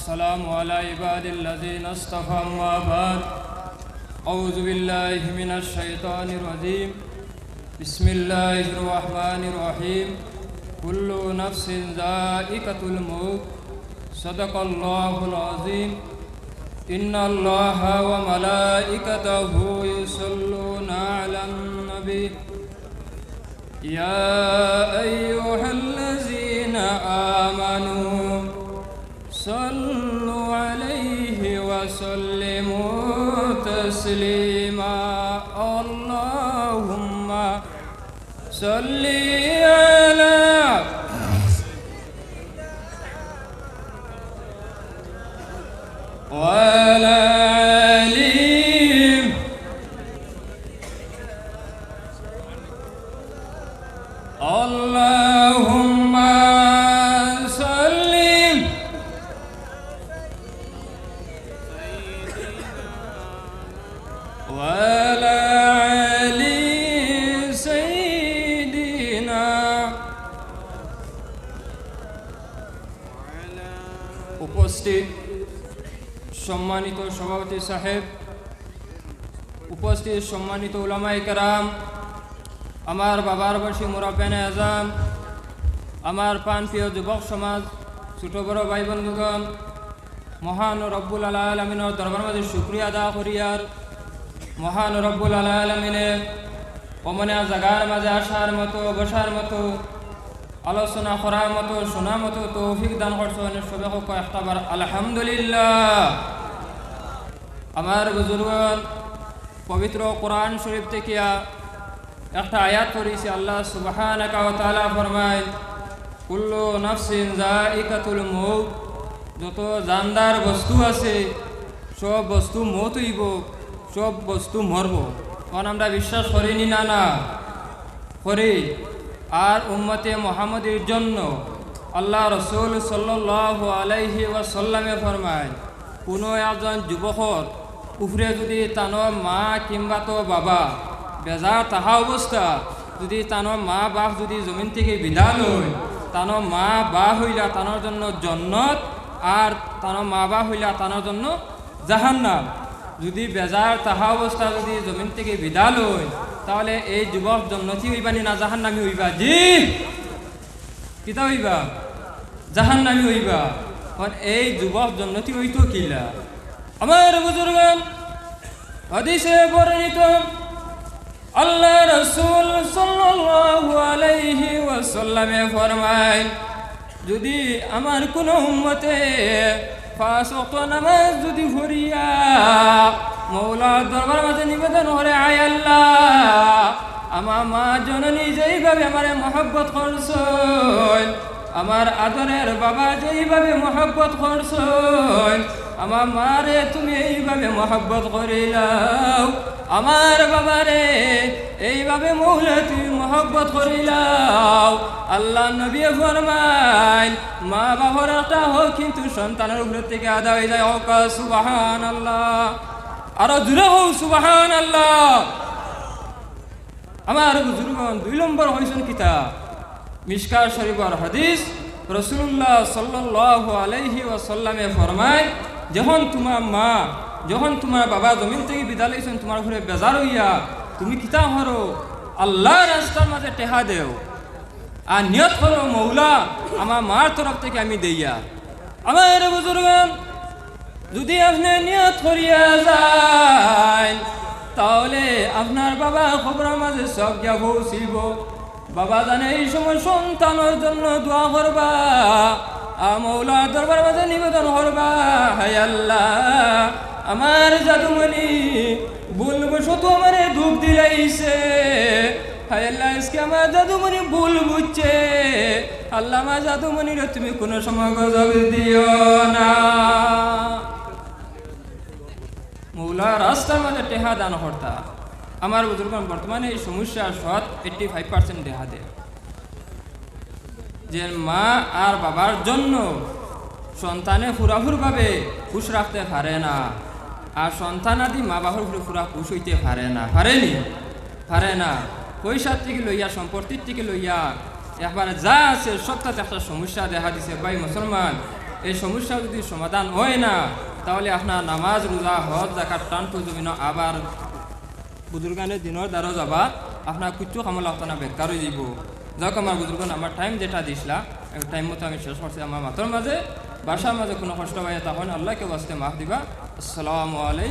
والسلام على عباد الذين اصطفى أما بعد أعوذ بالله من الشيطان الرجيم بسم الله الرحمن الرحيم كل نفس ذائقة الموت صدق الله العظيم إن الله وملائكته يصلون على النبي يا أيها الذين آمنوا صلوا عليه وسلموا تسليما اللهم صل على وعلى آله اللهم صل وعلى آل سيدنا উপস্থিত সম্মানিত সভাপতি সাহেব, উপস্থিত সম্মানিত উলামায়ে কেরাম, আমার বাবার বয়সী মুরব্বিয়ানে আযম, আমার প্রাণপ্রিয় যুবক সমাজ, ছোট বড় ভাই বন্ধুগণ, মহান রব্বুল আলামিনের দরবার মাঝে শুকরিয়া আদা করিয়ার মহান রব্বুল আলামিনে অমনা জাগার মাঝে আসার মতো, বসার মতো, আলোচনা করার মতো, শোনার মতো তৌফিক দান করছেন। সবে হোক একটাবার আলহামদুলিল্লাহ। আমার বুজুর্গগণ, পবিত্র কোরআন শরীফ থেকে একটা আয়াত পড়েছি। আল্লাহ সুবহানাহু ওয়া তাআলা ফরমায়, কুল্লু নাফসিন যায়িকাতুল মউত, যত জানদার বস্তু আছে সব বস্তু মৌত হইব, সব বস্তু মরব। কারণ আমরা বিশ্বাস করিনি না করি। আর উম্মতে মুহাম্মদের জন্য আল্লাহ রসুল সাল্লাল্লাহু আলাইহি ওয়াসাল্লামে ফরমায়, কোনো একজন যুবকর উপরে যদি তানোর মা কিংবা তো বাবা বেজার তাহা অবস্থা, যদি তানোর মা বাপ যদি জমিন থেকে বিদায় লয়, তানোর মা বাপ হইলা তানোর জন্য জন্নত, আর তানোর মা বাপ হইলা তানোর জন্য জাহান্নাম। যদি বেজার তাহা অবস্থা যদি জমিন থেকে বিদায় লয়, তাহলে এই যুবক জন্নতি হইবানি না জাহান্নামী হইবা? জি, কিতা হইবা? জাহান্নামী হইবা। কারণ এই যুবক জন্নতি হইতো কিলা? আমার বুজুর্গগণ, হাদিসে বর্ণিত আল্লাহ রাসূল সাল্লাল্লাহু আলাইহি ওয়াসাল্লামে ফরমায়, যদি আমার কোন উম্মতে 5 ওয়াক্ত নামাজ যদি পড়িয়া মওলার দরবার মাঝে নিবেদন করে, আয় আল্লাহ, আমার মা জননী যেইভাবে আমারে মহব্বত করছেন, আমার আদরের বাবা যেইভাবে মহব্বত করছেন, আমার মারে তুমি এইভাবে মহব্বত করিলাও, আমার বাবারে এইভাবে মৌলা তুমি মহব্বত করিলাও। আল্লাহ নবী ফরমায়, মা বাবার একটা হোক কিন্তু সন্তানের উপর থেকে আদা হয়ে যায়। হোক সুবহানাল্লাহ, আরো জোরে হোক সুবহানাল্লাহ। আমার বুজুর্গগণ, 2 নম্বর হইছেন কিতা? মিশকাত শরীফের হাদিস। রাসূলুল্লাহ সাল্লাল্লাহু আলাইহি ওয়াসাল্লামে ফরমায়, যখন তোমার মা, যখন তোমার বাবা জমিন থেকে বিদায় লইছেন, তোমার ঘরে বেজার হইয়া তুমি কিতা হরো? আল্লাহর রাস্তার মাঝে টেহা দেও আর নিয়ত করো, মৌলা আমার মার তরফ থেকে আমি দেইয়া। আমার বুজুর্গগণ, যদি আপনি নিয়ত করিয়া যায়, তাহলে আপনার বাবা খবরের মাঝে সব যা পৌঁছিব। বাবা জানে এই সময় সন্তানের জন্য দোয়া করবা, মৌলার দরবার মাঝে নিবেদন করবা, হায় আল্লাহ, আমার জাদুমণি ভুলবশত আমারে দুঃখ দিলাইছে, হায় আল্লাহ, আজকে আমার জাদুমণি ভুল বুঝছে, আল্লাহ আমার জাদুমণির তুমি কোনো সময় গজব দিও না। মৌলা রাস্তার মাঝে টেহা দান করতা। আমার বুজুর্গ, বর্তমানে এই সমস্যা 85% দেখা দেয় যে মা আর বাবার জন্য সন্তানে পুরাপুরভাবে খুশ রাখতে পারে না, আর সন্তান আদি মা বাবার উপরে পুরা খুশ হইতে পারে না। পারে না। পয়সার থেকে লইয়া, সম্পত্তির থেকে লইয়া, একবারে যা আছে সবটাতে একটা সমস্যা দেখা দিছে। ভাই মুসলমান, এই সমস্যা যদি সমাধান হয় না তাহলে আপনার নামাজ রোজা হজ জাকাত টানটু জমিন আবার বুজুর্গানের দিনের দ্বারা যাবা আপনার কিচ্ছু কামলা হতো না বেকার হয়ে যাব। যাক আমার বুজুর্গান আমার টাইম যেটা দিছিলা টাইম মতো আমি শেষ করছি। আমার মাথার মাঝে বাসার মাঝে কোনো কষ্ট পাই তখন আল্লাহকে বাঁচতে মাফ দিবা। আসসালামু আলাইকুম।